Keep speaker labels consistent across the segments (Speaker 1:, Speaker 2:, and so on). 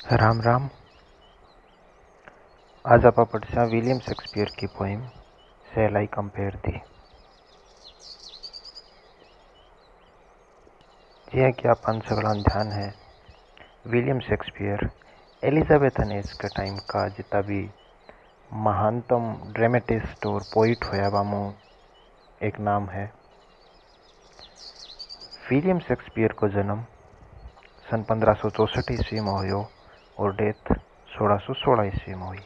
Speaker 1: राम राम। आज आप पढ़सा William Shakespeare की पोइम शैल आई कंपेयर थी। जी कि आप सगला ध्यान है विलियम शेक्सपियर एलिजाबेथन एज के टाइम का जितना भी महानतम ड्रामेटिस्ट और पोइट होया वामो एक नाम है। विलियम शेक्सपियर को जन्म सन 1564 ईस्वी में हुयो और डेथ 1616 ईस्वी में हुई।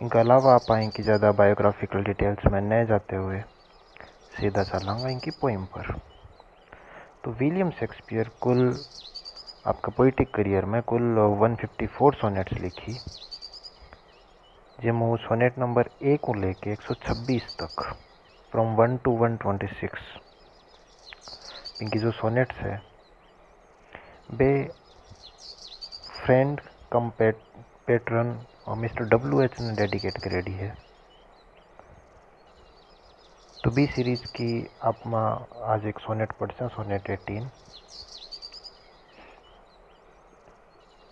Speaker 1: इनके अलावा आप इनकी ज़्यादा बायोग्राफिकल डिटेल्स में न जाते हुए सीधा चलांगा इनकी पोइम पर। तो विलियम शेक्सपियर कुल आपका पोइटिक करियर में कुल 154 सोनेट्स लिखी, जिसमें वो सोनेट नंबर 1 को लेके 126 तक फ्रॉम 1 to 126 इनकी जो सोनेट्स है वे फ्रेंड कम पेट्रन और मिस्टर WH ने डेडिकेट करेडी है। तो बी सीरीज की आप आज एक सोनेट पढ़सा, सोनेट 18।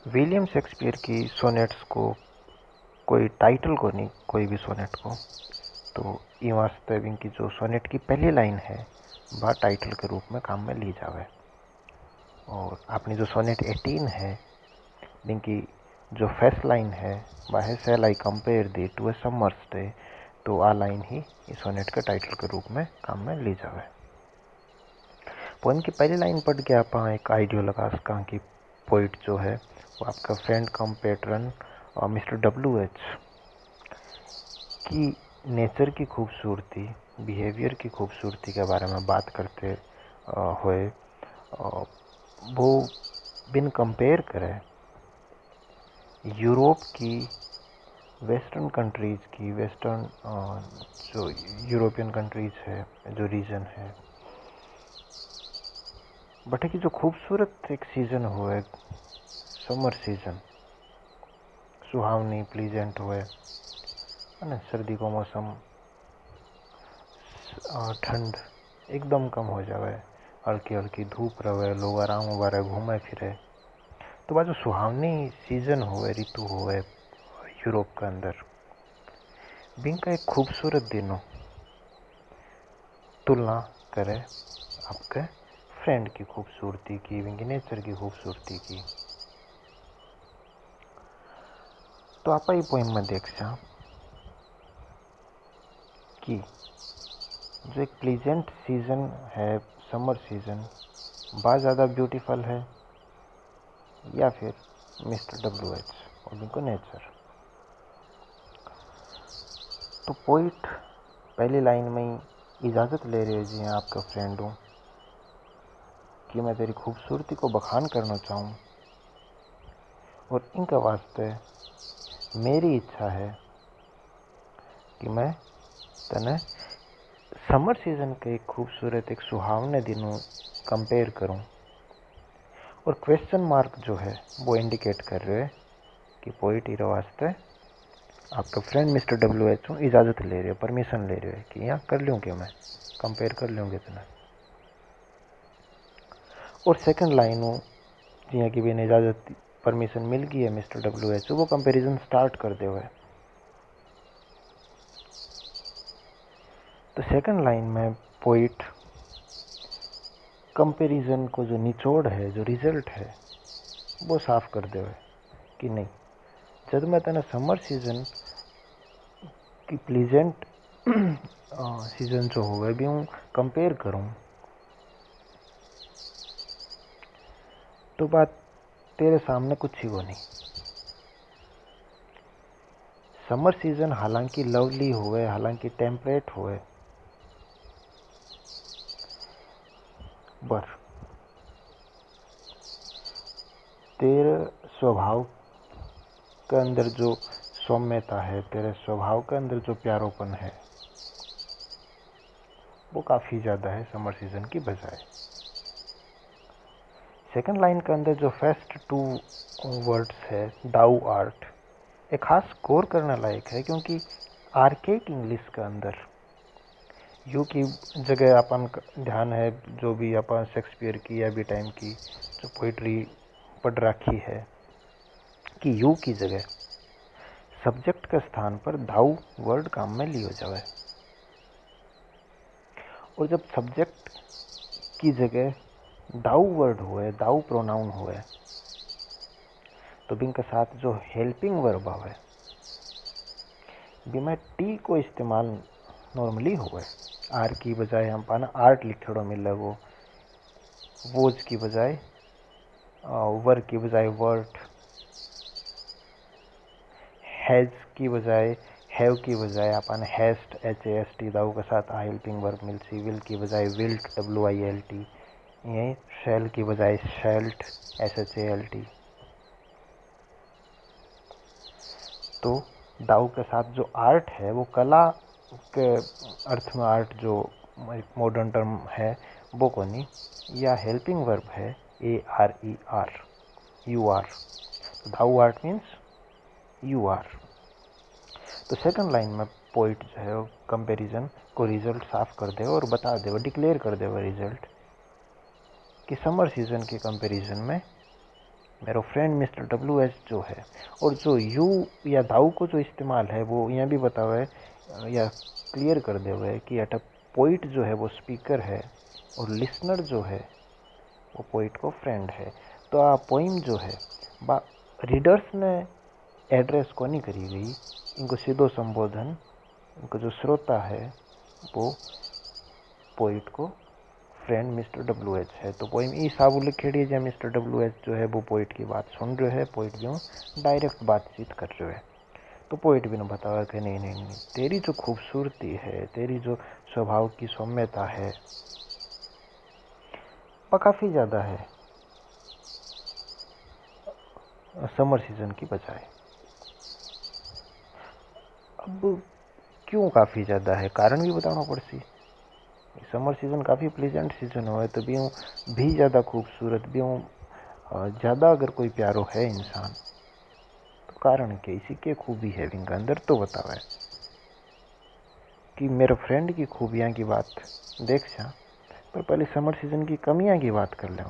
Speaker 1: विलियम शेक्सपियर की सोनेट्स को कोई टाइटल को नहीं, कोई भी सोनेट को, तो ये वास्ते इनकी जो सोनेट की पहली लाइन है वह टाइटल के रूप में काम में ली जावे। और अपनी जो सोनेट 18 है इनकी जो फर्स्ट लाइन है वह है shall I compare thee to a summer's day. तो आ लाइन ही इस सोनेट के टाइटल के रूप में काम में ली जावे। पोएम की पहली लाइन पढ़ के आप एक आइडियो लगा सका कि पोइट जो है वो आपका फ्रेंड कम पेट्रन और मिस्टर WH की नेचर की खूबसूरती, बिहेवियर की खूबसूरती के बारे में बात करते हुए वो बिन कंपेयर करे यूरोप की वेस्टर्न कंट्रीज़ की, वेस्टर्न जो यूरोपियन कंट्रीज़ है, जो रीजन है, बट की जो खूबसूरत एक सीज़न हुए समर सीज़न, सुहावनी प्लीजेंट हुए और सर्दी को मौसम, ठंड एकदम कम हो जाए, हल्की हल्की धूप रहे, लोग आराम उबारे घूमे फिरे। तो वह जो सुहावनी सीज़न हुए, ऋतु हुए यूरोप के अंदर, बिन का एक खूबसूरत दिनों तुलना करे आपके फ्रेंड की खूबसूरती की, विंगी नेचर की खूबसूरती की। तो आप ये पोइम में देख सा कि जो एक प्लीजेंट सीजन है, समर सीजन, बहुत ज़्यादा ब्यूटीफुल है या फिर मिस्टर WH और इनको नेचर। तो पोइट पहली लाइन में ही इजाज़त ले रहे जी आपका फ्रेंड हूँ कि मैं तेरी खूबसूरती को बखान करना चाहूँ और इनका वास्ते मेरी इच्छा है कि मैं तने समर सीजन के एक खूबसूरत, एक सुहावने दिनों कंपेयर करूं। और क्वेश्चन मार्क जो है वो इंडिकेट कर रहे हैं कि पोइट हीरो वास्ते आपका फ्रेंड मिस्टर WH हूँ इजाज़त ले रहे हो, परमिशन ले रहे हो कि यहाँ कर लूँ क्या, मैं कंपेयर कर लूँगे तना। और सेकंड लाइन हूँ जिया कि भी इजाज़त परमिशन मिल गई है मिस्टर WH, वो कंपेरिजन स्टार्ट कर दे हुए। तो सेकंड लाइन में पोइट कंपैरिजन को जो निचोड़ है, जो रिजल्ट है, वो साफ कर दे कि नहीं, जब मैं तेना समर सीजन की प्लीजेंट सीजन जो हुए भी हूँ कंपेयर करूँ तो बात तेरे सामने कुछ ही वो नहीं। समर सीजन हालांकि लवली हुए, हालांकि टेम्परेट हुए, पर तेरे स्वभाव के अंदर जो सौम्यता है, तेरे स्वभाव के अंदर जो प्यारोपन है, वो काफ़ी ज़्यादा है समर सीजन की बजाय। सेकंड लाइन के अंदर जो फर्स्ट 2 वर्ड्स है डाउ आर्ट, एक खास गौर करने लायक है, क्योंकि आर्केक इंग्लिश के अंदर यू की जगह अपन ध्यान है जो भी अपन शेक्सपियर की या भी टाइम की जो पोइट्री पढ़ रखी है कि यू की जगह सब्जेक्ट के स्थान पर दाऊ वर्ड काम में लियो जावे। और जब सब्जेक्ट की जगह दाऊ वर्ड हुए, दाऊ प्रोनाउन हुए, तो बिन के साथ जो हेल्पिंग वर्ब आवे बिमें टी को इस्तेमाल नॉर्मली हुए। आर की बजाय हम पाना आर्ट लिखेड़ो मिले, वोज की बजाय वर की बजाय वर्ट, हैज की बजाय हैव की बजाय अपन हैस्ट HAST दाऊ के साथ आ हेल्पिंग वर्ब मिलती। विल की बजाय विल्ट WILT, यही शैल की बजाय शैल्ट SHALT। तो दाऊ के साथ जो आर्ट है वो कला के अर्थ में आर्ट जो एक मॉडर्न टर्म है वो को नहीं, या हेल्पिंग वर्ब है ARER यू आर। तो दाऊ आर्ट मीन्स यू आर। तो सेकंड लाइन में पोइट जो है कंपैरिजन को रिजल्ट साफ कर दे और बता दे, डिक्लेयर कर दे रिजल्ट कि समर सीजन के कंपैरिजन में मेरा फ्रेंड मिस्टर WH जो है, और जो यू या दाऊ को जो इस्तेमाल है वो यहाँ भी बता हुआ है या क्लियर कर दे हुए कि अट पोइट जो है वो स्पीकर है और लिसनर जो है वो पोइट को फ्रेंड है। तो आ पोइम जो है बा रीडर्स ने एड्रेस को नहीं करी गई, इनको सीधो संबोधन इनको जो श्रोता है वो पोइट को फ्रेंड मिस्टर WH है। तो पोइम ई साबु लिखेड़ी है जहाँ मिस्टर WH जो है वो पोइट की बात सुन रहे है, पोइट जो डायरेक्ट बातचीत कर रहे है। तो पोइट भी ने बताया कि नहीं नहीं नहीं, तेरी जो खूबसूरती है, तेरी जो स्वभाव की सौम्यता है वह काफ़ी ज़्यादा है समर सीजन की बजाय। अब क्यों काफ़ी ज़्यादा है, कारण भी बताना पड़सी। समर सीजन काफ़ी प्लेजेंट सीजन हो तो भी ज़्यादा खूबसूरत भी ज़्यादा अगर कोई प्यारो है इंसान तो कारण के इसी के खूबी है इनका अंदर तो बतावा है कि मेरे फ्रेंड की खूबियाँ की बात देख सा, पर पहले समर सीजन की कमियाँ की बात कर ले।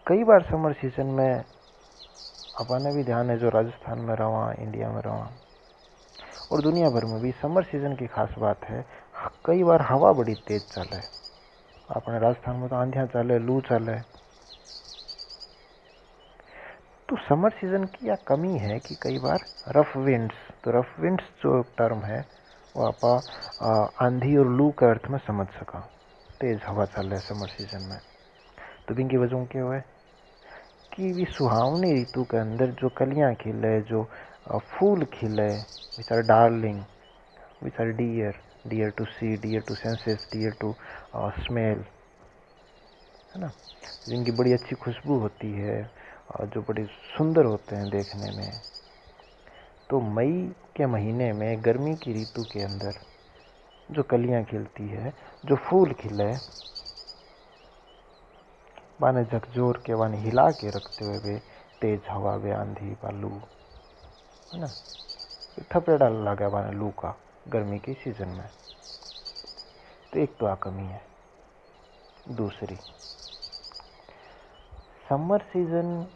Speaker 1: कई बार समर सीजन में अपने भी ध्यान है जो राजस्थान में रहा, इंडिया में रहा और दुनिया भर में भी समर सीजन की खास बात है, कई बार हवा बड़ी तेज चले। अपने राजस्थान में तो आंधियाँ चले, लू चले। तो समर सीजन की यह कमी है कि कई बार रफ विंड्स, तो रफ विंड्स जो टर्म है वो आप आंधी और लू के अर्थ में समझ सका। तेज हवा चले समर सीजन में, तो इनकी वजह क्या हुआ कि भी सुहावनी ऋतु के अंदर जो कलियां खिले, जो फूल खिले, which are darling, which are dear, dear to see, dear to senses, dear to smell, है ना, जिनकी बड़ी अच्छी खुशबू होती है और जो बड़े सुंदर होते हैं देखने में। तो मई के महीने में गर्मी की ऋतु के अंदर जो कलियां खिलती है, जो फूल खिले, बाने झकझोर के बाने हिला के रखते हुए वे तेज हवा, वे आंधी, बालू, है ना, थपेड़ा लगा बाने लू का गर्मी के सीजन में। तो एक तो आ कमी है। दूसरी, समर सीजन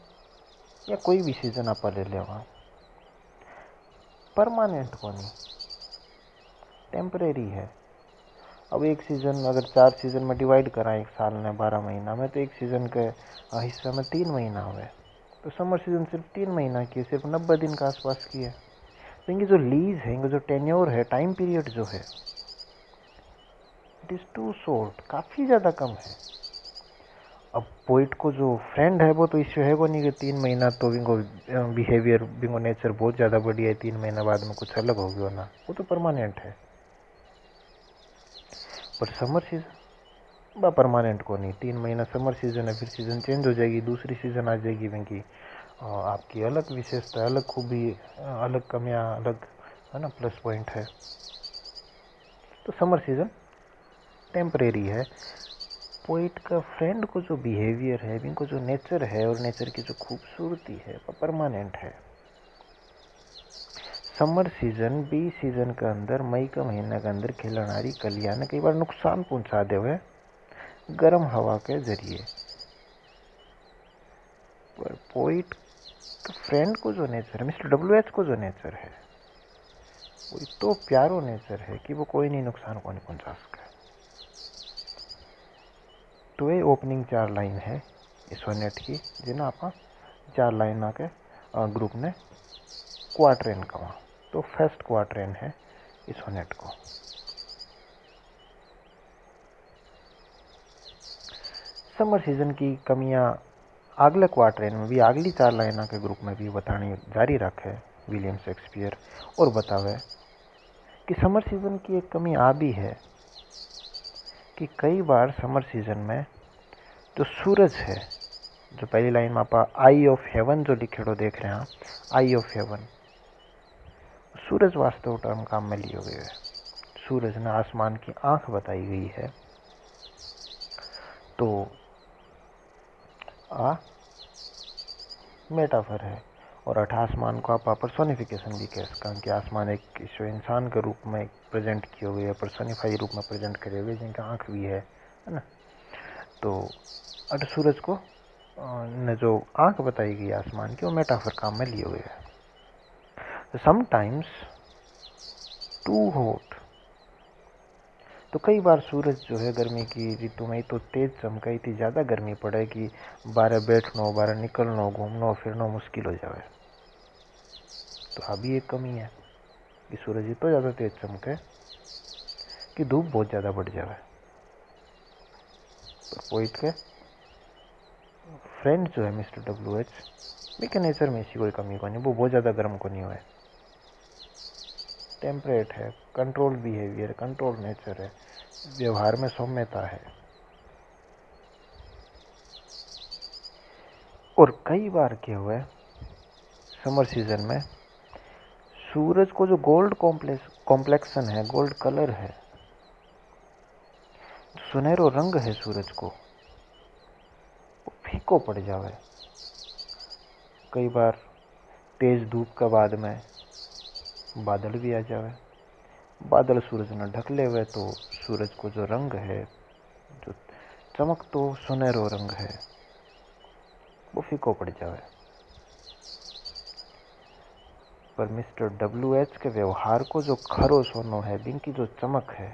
Speaker 1: या कोई भी सीजन आप ले लेवा परमानेंट को नहीं, टेम्परेरी है। अब एक सीजन अगर 4 सीजन में डिवाइड करा एक साल ने 12 महीना में, तो एक सीजन के हिस्से में 3 महीना हुए। तो समर सीजन सिर्फ 3 महीना की, सिर्फ 90 दिन का आसपास की है। तो इनकी जो लीज है, इनका जो टेन्योर है, टाइम पीरियड जो है, इट इज़ टू शॉर्ट, काफ़ी ज़्यादा कम है। अब पोइट को जो फ्रेंड है वो तो इश्यू है वो नहीं कि 3 महीना तो इनको बिहेवियर, इनको नेचर बहुत ज़्यादा बढ़िया है, 3 महीना बाद में कुछ अलग हो गया ना, वो तो परमानेंट है। पर समर सीजन बा परमानेंट को नहीं, 3 महीना समर सीजन है, फिर सीजन चेंज हो जाएगी, दूसरी सीजन आ जाएगी इनकी आपकी अलग विशेषता, अलग खूबी, अलग कमियाँ, अलग, है ना, प्लस पॉइंट है। तो समर सीजन टेम्परेरी है। पोइट का फ्रेंड को जो बिहेवियर है, इनको जो नेचर है और नेचर की जो खूबसूरती है वो परमानेंट है। समर सीजन बी सीजन के अंदर मई का महीना के अंदर खिलनारी कलियां ने कई बार नुकसान पहुंचा देवे गर्म हवा के जरिए। पर पोइट फ्रेंड को जो नेचर है, मिस्टर WH को जो नेचर है, वो तो प्यारो नेचर है कि वो कोई नहीं नुकसान को नहीं पहुंचा सके। तो ये ओपनिंग 4 लाइन है इस सोनेट की, जिन्हें आप 4 लाइन आके ग्रुप ने क्वार्टरेन कहा। तो फर्स्ट क्वार्टरेन है इस सोनेट को। समर सीजन की कमियां अगले क्वार्टरेन में भी, अगली 4 लाइन के ग्रुप में भी बतानी जारी रखे विलियम शेक्सपियर, और बतावे कि समर सीजन की एक कमी आ भी है कि कई बार समर सीजन में जो सूरज है, जो पहली लाइन में आप आई ऑफ हेवन जो लिखेड़ो देख रहे हैं, आई ऑफ हेवन, सूरज वास्तव टर्म काम में लियो गए है। सूरज ने आसमान की आंख बताई गई है। तो आ मेटाफर है, और अठ आसमान को आप पर्सोनिफिकेशन भी कह सकते हैं कि आसमान एक इंसान के रूप में प्रेजेंट किए हुए है, पर्सोनिफाई रूप में प्रेजेंट करे हुए, जिनका आंख भी है ना। तो अठ सूरज को ने जो आंख बताई गई आसमान की, वो मेटाफर काम में लिए हुए है। समटाइम्स टू हॉट, तो कई बार सूरज जो है गर्मी की ऋतु में तो तेज चमके, इतनी ज़्यादा गर्मी पड़े कि बाहर बैठना, बाहर निकलना, घूमना फिरना मुश्किल हो जाए। तो अभी एक कमी है कि सूरज इतना ज़्यादा तेज चमके कि धूप बहुत ज़्यादा बढ़ जाए। पर पोइट के फ्रेंड जो है मिस्टर WH, के नेचर में ऐसी कोई कमी को नहीं, वो बहुत ज़्यादा गर्म को नहीं हुए, टेम्परेट है, कंट्रोल बिहेवियर, कंट्रोल नेचर है, व्यवहार में सौम्यता है। और कई बार क्या हुआ है समर सीजन में, सूरज को जो गोल्ड कॉम्प्लेक्सन है, गोल्ड कलर है, सुनहरो रंग है सूरज को, वो फीको पड़ जावे। कई बार तेज धूप के बाद में बादल भी आ जावे, बादल सूरज न ढक ले हुए, तो सूरज को जो रंग है, जो चमक तो सुनहरो रंग है, वो फीको पड़ जावे। पर मिस्टर WH के व्यवहार को जो खरो सोनो है, जिनकी जो चमक है,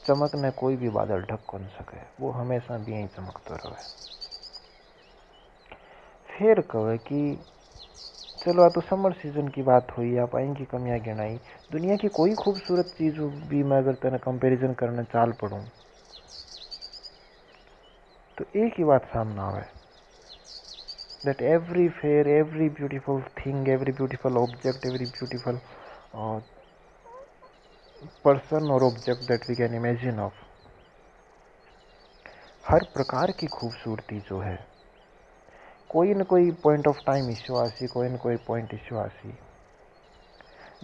Speaker 1: चमक ने कोई भी बादल ढक कौन सके, वो हमेशा भी यही चमकते रहे। फिर कहे कि चलो आ तो समर सीजन की बात हुई, आप आएंगी कमियां गिनाई, दुनिया की कोई खूबसूरत चीज भी मैं अगर तेना कंपैरिजन करने चाल पड़ूं, तो एक ही बात सामने आवे, that every fair, every beautiful thing, every beautiful object, every beautiful person or object that we can imagine of, हर प्रकार की खूबसूरती जो है, कोई न कोई पॉइंट ऑफ टाइम इश्यू आसी, कोई न कोई पॉइंट इश्यू आसी,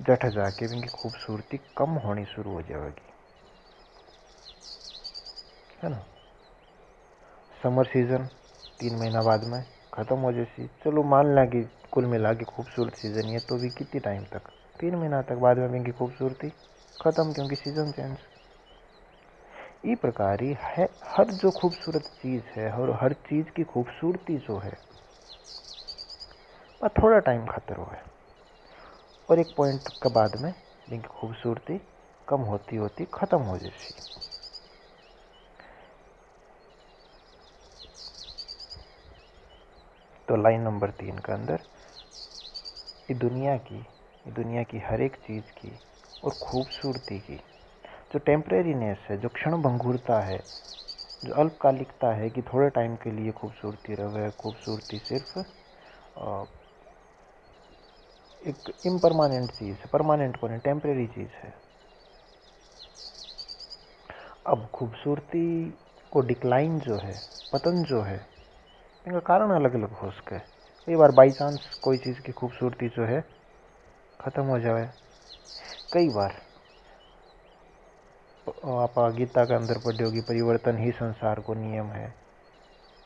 Speaker 1: जठ जाके इनकी खूबसूरती कम होनी शुरू हो जाएगी, है ना। समर सीजन 3 महीना बाद में खत्म हो जैसी, चलो मान लें कि कुल मिला के खूबसूरत सीजन है, तो भी कितनी टाइम तक, 3 महीना तक बाद में इनकी खूबसूरती खत्म, क्योंकि सीजन चेंज। इस प्रकार ही है हर जो खूबसूरत चीज है, और हर चीज की खूबसूरती जो है, वह थोड़ा टाइम खातर हो है, और एक पॉइंट के बाद में इनकी खूबसूरती कम होती होती खत्म हो जैसी। तो लाइन नंबर 3 के अंदर ये दुनिया की हर एक चीज की और खूबसूरती की जो टेम्परेरीनेस है, जो क्षण भंगुरता है, जो अल्पकालिकता है कि थोड़े टाइम के लिए खूबसूरती रहे, खूबसूरती सिर्फ एक इम्परमानेंट चीज है, परमानेंट को नहीं, टेम्परेरी चीज है। अब खूबसूरती को डिक्लाइन जो है, पतन जो है, इनका कारण अलग अलग हो सके। कई बार बाई चांस कोई चीज की खूबसूरती जो है खत्म हो जाए, कई बार आप गीता के अंदर पढ़ी होगी, परिवर्तन ही संसार को नियम है।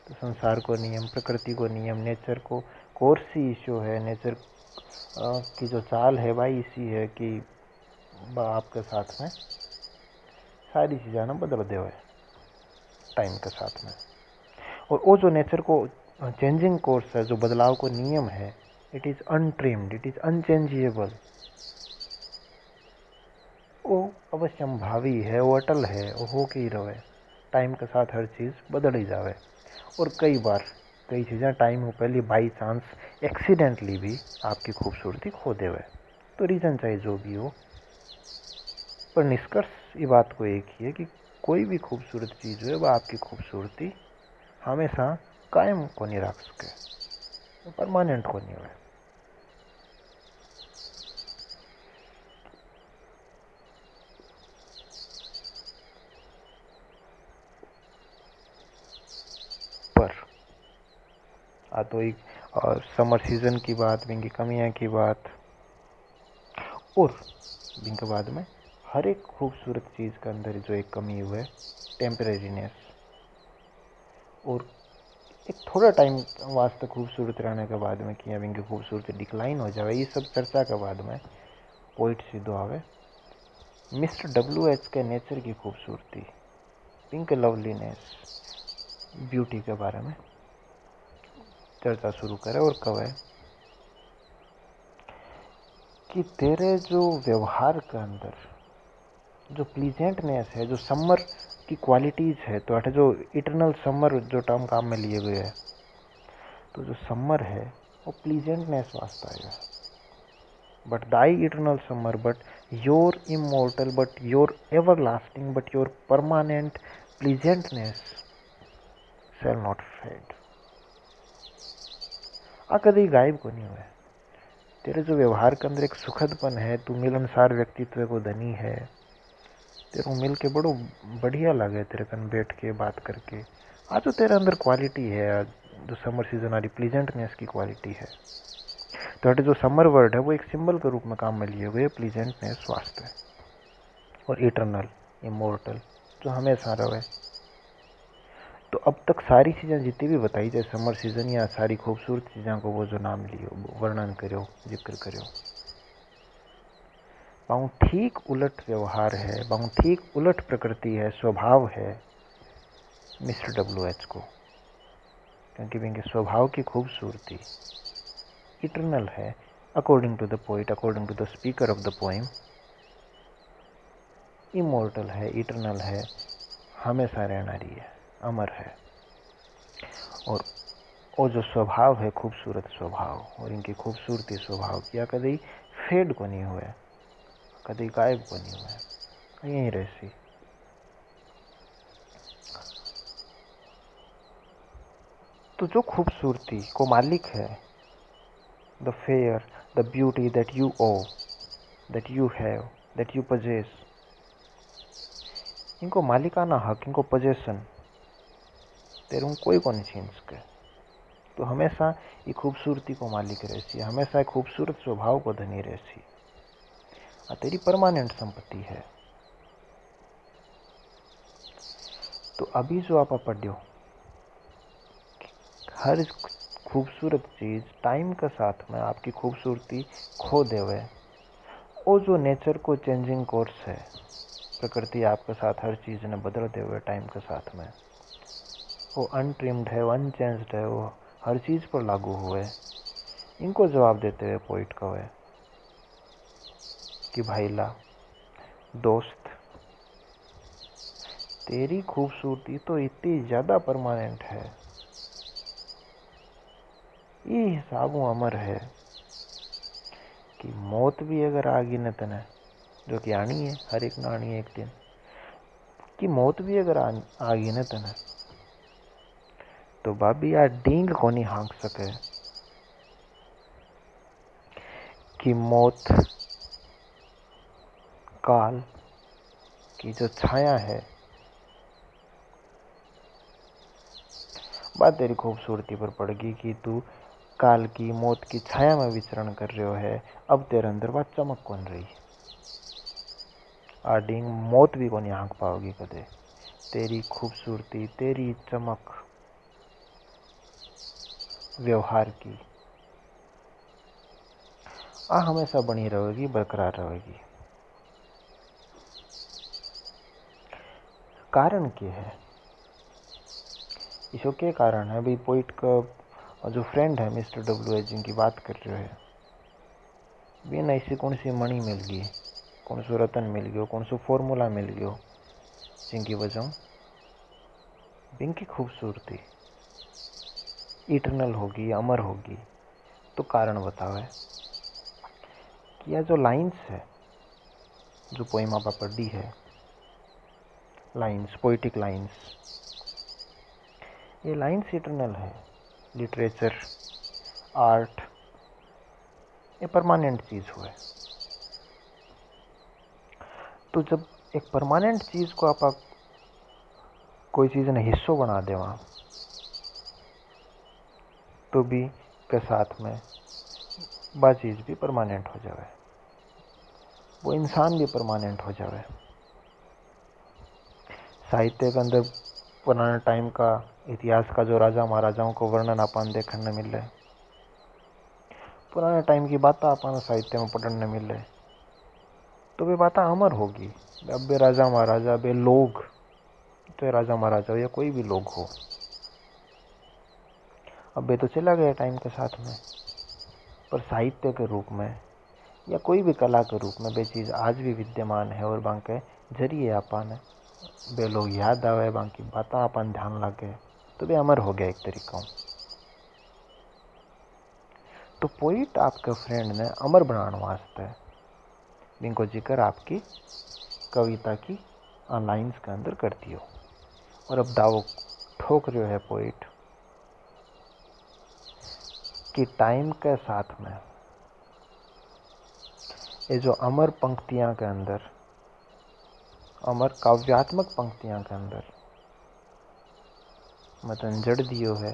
Speaker 1: तो संसार को नियम, प्रकृति को नियम, नेचर को कोर्स ही इश्यू है, नेचर की जो चाल है भाई इसी है कि आपके साथ में सारी चीज़ें ना बदल दे टाइम के साथ में। और वो जो नेचर को चेंजिंग कोर्स है, जो बदलाव को नियम है, it is untrimmed, it is unchangeable. वो अवश्यंभावी है, वो अटल है, वो हो के ही रहे। टाइम के साथ हर चीज़ बदल ही जावे। और कई बार कई चीज़ें टाइम हो पहले बाई चांस एक्सीडेंटली भी आपकी खूबसूरती खो देवे। तो रीज़न चाहे जो भी हो, पर निष्कर्ष ये बात को एक ही है कि कोई भी खूबसूरत चीज़ है वह आपकी खूबसूरती हमेशा कायम को नहीं रख सके, परमानेंट को नहीं हुए। पर तो एक समर सीजन की बात, बिंगी कमियाँ की बात, और बिंग बाद में हर एक खूबसूरत चीज़ के अंदर जो एक कमी हुए टेम्परेरीनेस, और एक थोड़ा टाइम वास्ते खूबसूरत रहने के बाद में कि बिंगी खूबसूरती डिक्लाइन हो जाए, ये सब चर्चा के बाद में पॉइंट सीधो आवे मिस्टर WH के नेचर की खूबसूरती, पिंक लवलीनेस, ब्यूटी के बारे में चर्चा शुरू करे और कहे कि तेरे जो व्यवहार के अंदर जो प्लीजेंटनेस है, जो समर की क्वालिटीज है, तो अटे जो इटरनल समर जो टर्म काम में लिए हुए है, तो जो समर है वो प्लीजेंटनेस वास्ता है। But thy eternal summer, but your immortal, but your ever lasting, but your permanent pleasantness shall not fade. आ कभी गायब को नहीं हुए। तेरे जो व्यवहार के अंदर एक सुखदपन है, तू मिलनसार व्यक्तित्व को धनी है, तेरे मिल के बड़ो बढ़िया लगे, तेरे कन बैठ के बात करके। आज जो तेरे अंदर क्वालिटी है, जो समर सीजन वाली प्लीजेंटनेस की क्वालिटी है, तो अटे जो समर वर्ड है वो एक सिंबल के रूप में काम में लिए हुए प्लीजेंटनेस वास्ते, और इटरनल, इमोर्टल, जो हमेशा रहे। तो अब तक सारी चीज़ें जितनी भी बताई जाए समर सीजन या सारी खूबसूरत चीज़ों को वो जो नाम लियो, वर्णन करो, जिक्र करो, बाऊ ठीक उलट व्यवहार है, बाऊ ठीक उलट प्रकृति है, स्वभाव है मिस्टर WH को। क्योंकि इनके स्वभाव की खूबसूरती इटरनल है, according to the poet, according to the speaker of the poem, immortal है, इटरनल है, हमेशा रहना रही है, अमर है। और वो जो स्वभाव है खूबसूरत स्वभाव, और इनकी खूबसूरती स्वभाव किया कभी फेड को नहीं हुए, कभी गायब को नहीं हुए, यहीं रहसी। तो जो खूबसूरती को मालिक है, the fair, the beauty that you owe, that you have, that you possess, इनको मालिकाना हक, इनको पोजेशन तेरे कोई को नहीं छीन सके। तो हमेशा ये खूबसूरती को मालिक रहसी, हमेशा खूबसूरत स्वभाव को धनी रहसी, तेरी परमानेंट संपत्ति है। तो अभी जो आप पढ़ो, हर खूबसूरत चीज टाइम के साथ में आपकी खूबसूरती खो देवे। वो जो नेचर को चेंजिंग कोर्स है, प्रकृति आपके साथ हर चीज ने बदल देवे टाइम के साथ में, वो अनट्रिम्ड है, वो अनचेंज्ड है, वो हर चीज पर लागू हुए। इनको जवाब देते हुए पोइट कहे कि भाईला दोस्त, तेरी खूबसूरती तो इतनी ज्यादा परमानेंट है, ये हिसाब अमर है कि मौत भी अगर आ गई न तने, जो कि आनी है, हर एक ना आनी है एक दिन, कि मौत भी अगर आ गई न तने, तो बाबी यार डींग को नहीं हाँक सके कि मौत काल की जो छाया है, बात तेरी खूबसूरती पर पड़गी कि तू काल की मौत की छाया में विचरण कर रहे हो है। अब तेरे अंदर बात चमक कौन रही, डींग मौत भी को नहीं हाँक पाओगी कदे। तेरी खूबसूरती, तेरी चमक व्यवहार की, आ हमेशा बनी रहेगी, बरकरार रहेगी। कारण क्या है इसो? क्या कारण है भाई? पोइट का जो फ्रेंड है मिस्टर डब्ल्यू एच जिनकी बात कर रहे हैं, बिन ऐसी कौन सी मणि मिल गई, कौन सो रतन मिल गयो, कौन सो फॉर्मूला मिल गयो जिनकी वजह बिनकी खूबसूरती इटरनल होगी, अमर होगी? तो कारण बताओ है कि यह जो लाइंस है, जो पोइम आप पढ़ी है, लाइंस, पोइटिक लाइंस, ये लाइंस इटरनल है। लिटरेचर, आर्ट, ये परमानेंट चीज हुआ है। तो जब एक परमानेंट चीज को आप कोई चीज ने हिस्सों बना दे वहां, तो भी के साथ में वह चीज भी परमानेंट हो जावे, वो इंसान भी परमानेंट हो जावे। साहित्य के अंदर पुराने टाइम का, इतिहास का जो राजा महाराजाओं को वर्णन अपन देखने मिले, पुराने टाइम की बातें अपन साहित्य में पढ़ने मिले, तो वे बातें अमर होगी। अब बे राजा महाराजा, बे लोग, तो राजा महाराजा हो या कोई भी लोग हो, अब वे तो चला गया टाइम के साथ में, पर साहित्य के रूप में या कोई भी कला के रूप में वे चीज़ आज भी विद्यमान है। और बांके जरिए अपन वे लोग याद आवे, बाकी बातें अपन ध्यान लगे, तो वे अमर हो गया एक तरीका। तो पोइट आपके फ्रेंड ने अमर बनाने वास्ते जिनको जिक्र आपकी कविता की लाइंस के अंदर कर दियो। और अब दावो ठोक रहे है पोइट कि टाइम के साथ में ये जो अमर पंक्तियां के अंदर, अमर काव्यात्मक पंक्तियां के अंदर मतन जड़ दियो है,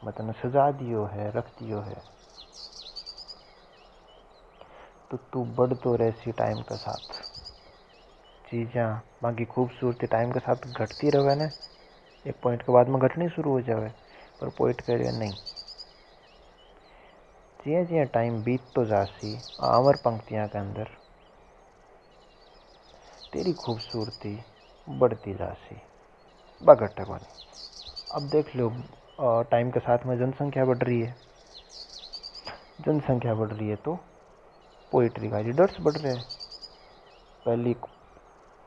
Speaker 1: मतन सजा दियो है, रख दियो है, तो तू बढ़ तो रहसी टाइम के साथ। चीज़ां बाकी खूबसूरती टाइम के साथ घटती रहे ना, एक पॉइंट के बाद में घटनी शुरू हो जाए, पर पोइट कह रहे नहीं, जिया जिया टाइम बीत तो जासी अमर पंक्तियां के अंदर तेरी खूबसूरती बढ़ती जासी, बघटे बनी। अब देख लो टाइम के साथ में जनसंख्या बढ़ रही है, जनसंख्या बढ़ रही है तो पोइट्री का रीडर्स बढ़ रहे हैं। पहले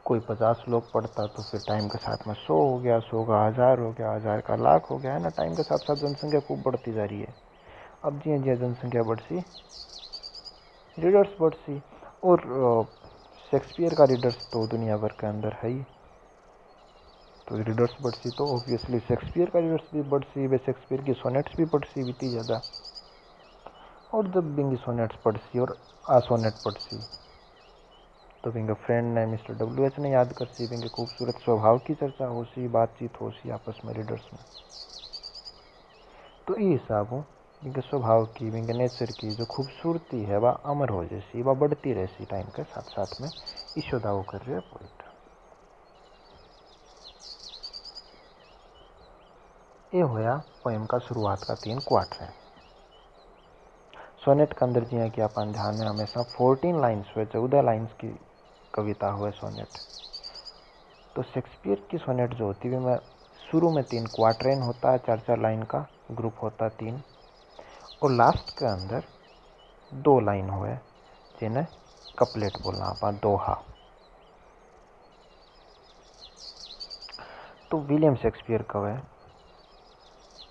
Speaker 1: कोई 50 लोग पढ़ता, तो फिर टाइम के साथ में 100 हो गया, 100 का 1000 हो गया, 1000 का लाख हो गया, है ना। टाइम के साथ साथ जनसंख्या खूब बढ़ती जा रही है। अब जिया जिया जनसंख्या बढ़सी, रीडर्स बढ़सी। और शेक्सपियर का रीडर्स तो दुनिया भर के अंदर है ही, तो रीडर्स बढ़सी तो ऑब्वियसली शेक्सपियर का रीडर्स भी बढ़सी, वे शेक्सपियर की सोनेट्स भी पढ़सी बीती ज़्यादा। और जब बिंगी सोनेट्स पढ़सी और आ सोनेट पढ़सी, तो बिंगे फ्रेंड ने मिस्टर डब्ल्यू एच ने याद करसी, बिंगे खूबसूरत स्वभाव की चर्चा होसी, बातचीत होसी आपस में रीडर्स में। तो ये हिसाब हो बिंगे स्वभाव की, बिंगे नेचर की जो खूबसूरती है वह अमर हो जैसी, वह बढ़ती रहसी टाइम के साथ साथ में। ईशो दावो कर रहे पोइट। ये होया पोएम का शुरुआत का 3 क्वार्टर है। सोनेट के अंदर जिया कि अपन ध्यान में हमेशा 14 लाइन्स हुए, 14 लाइन्स की कविता हुए सोनेट। तो शेक्सपियर की सोनेट जो होती है में शुरू में 3 क्वार्टरेन होता है, 4-4 लाइन का ग्रुप होता है 3, और लास्ट के अंदर 2 लाइन हुए जिन्हें कपलेट बोलना अपन, दोहा। तो विलियम शेक्सपियर कवे,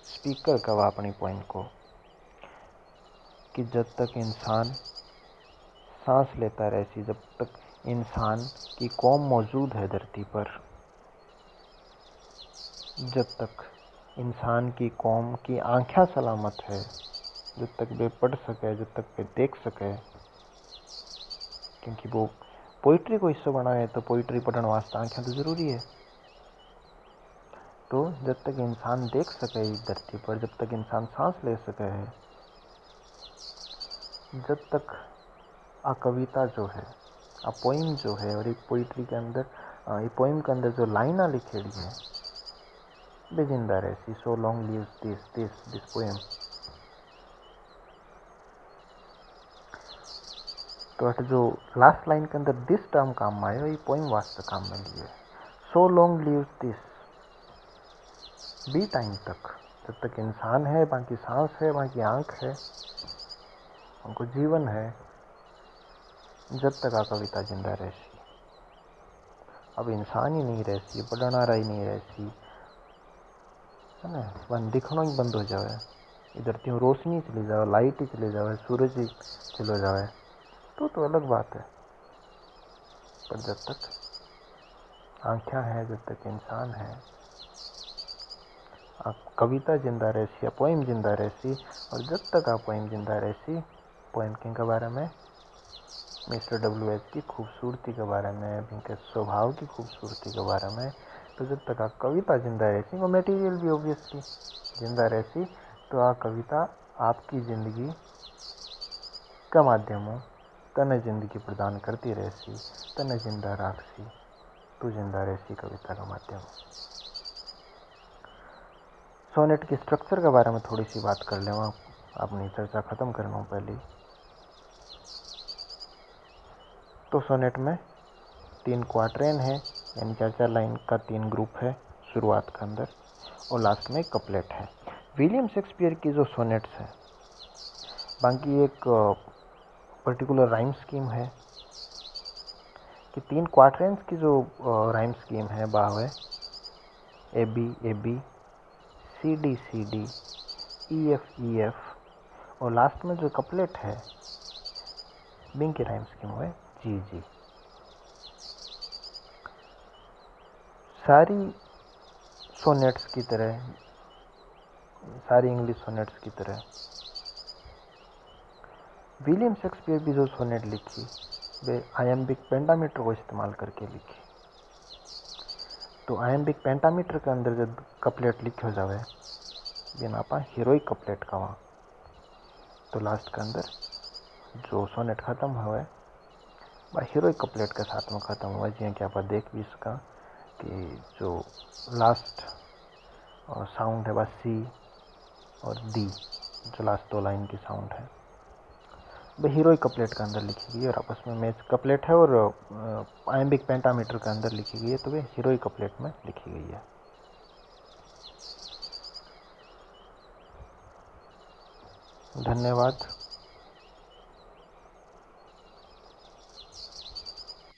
Speaker 1: स्पीकर कवा अपनी पोइम को कि जब तक इंसान सांस लेता रहसी, जब तक इंसान की कौम मौजूद है धरती पर, जब तक इंसान की कौम की आंखें सलामत है, जब तक वे पढ़ सके, जब तक वे देख सके, क्योंकि वो पोइट्री को हिस्सा बनाए तो पोइट्री पढ़ने वास्ते आंखें तो जरूरी है। तो जब तक इंसान देख सके इस धरती पर, जब तक इंसान सांस ले सके है, जब तक आ कविता जो है, आ पोइम जो है, और एक पोइट्री के अंदर, ये पोइम के अंदर जो लाइना लिखेड़ी है वे जिंदा रहसी। So long lives this poem. तो अट जो लास्ट लाइन के अंदर दिस टर्म काम में आयो, ये पोइम वास्ते काम में लिए। So long lives this, be time तक, जब तक इंसान है, बाकी सांस है, बाकी आँख है, उनको जीवन है, जब तक आ कविता जिंदा रहसी। अब इंसान ही नहीं रहसी, पढ़नारा ही नहीं रहसी, है ना, वन दिखना ही बंद हो जाए, इधर त्यों रोशनी चली जाए, लाइट ही चली जाए, सूरज ही चलो जाए, तो अलग बात है। पर जब तक आँखें हैं, जब तक इंसान है, आप कविता जिंदा रहसी, पोइम जिंदा रहसी। और जब तक आप पोइम जिंदा रहसी, पोइम के बारे में, मिस्टर WH की खूबसूरती के बारे में, इनके स्वभाव की खूबसूरती के बारे में, तो जब तक आप कविता जिंदा रहसी, वो मटेरियल भी ऑब्वियसली जिंदा रहसी, तो आ कविता आपकी जिंदगी का माध्यम हो, तने जिंदगी प्रदान करती रहसी, तने जिंदा राखसी, तू जिंदा रहसी कविता का माध्यम। सोनेट के स्ट्रक्चर के बारे में थोड़ी सी बात कर लें, अपनी चर्चा खत्म करना हूँ पहले। तो सोनेट में 3 क्वार्टरेन है, यानी 4-4 लाइन का 3 ग्रुप है शुरुआत के अंदर, और लास्ट में कपलेट है। विलियम शेक्सपियर की जो सोनेट्स है, बाकी एक पर्टिकुलर राइम स्कीम है कि 3 क्वार्टरेन्स की जो राइम स्कीम है, बाव है AB CD EF और लास्ट में जो कपलेट है, बिंग की राइम स्कीम है GG। सारी सोनेट्स की तरह, सारी इंग्लिश सोनेट्स की तरह विलियम शेक्सपियर भी जो सोनेट लिखी, वे आयम्बिक पेंटामीटर को इस्तेमाल करके लिखी। तो आयम्बिक पेंटामीटर के अंदर जब कपलेट लिखो जावे, बिना आप हीरोइक कपलेट का वहाँ, तो लास्ट के अंदर जो सोनेट खत्म हुआ वह हीरोइक कपलेट के साथ में खत्म हुआ। जी कि आप देख भी सका कि जो लास्ट साउंड है वह C और D, जो लास्ट 2 लाइन की साउंड है, वह हीरोइक कपलेट के अंदर लिखी गई, और आपस में मैच कपलेट है और आयम्बिक पेंटामीटर के अंदर लिखी गई है, तो वे हीरोइक कपलेट में लिखी गई है। धन्यवाद।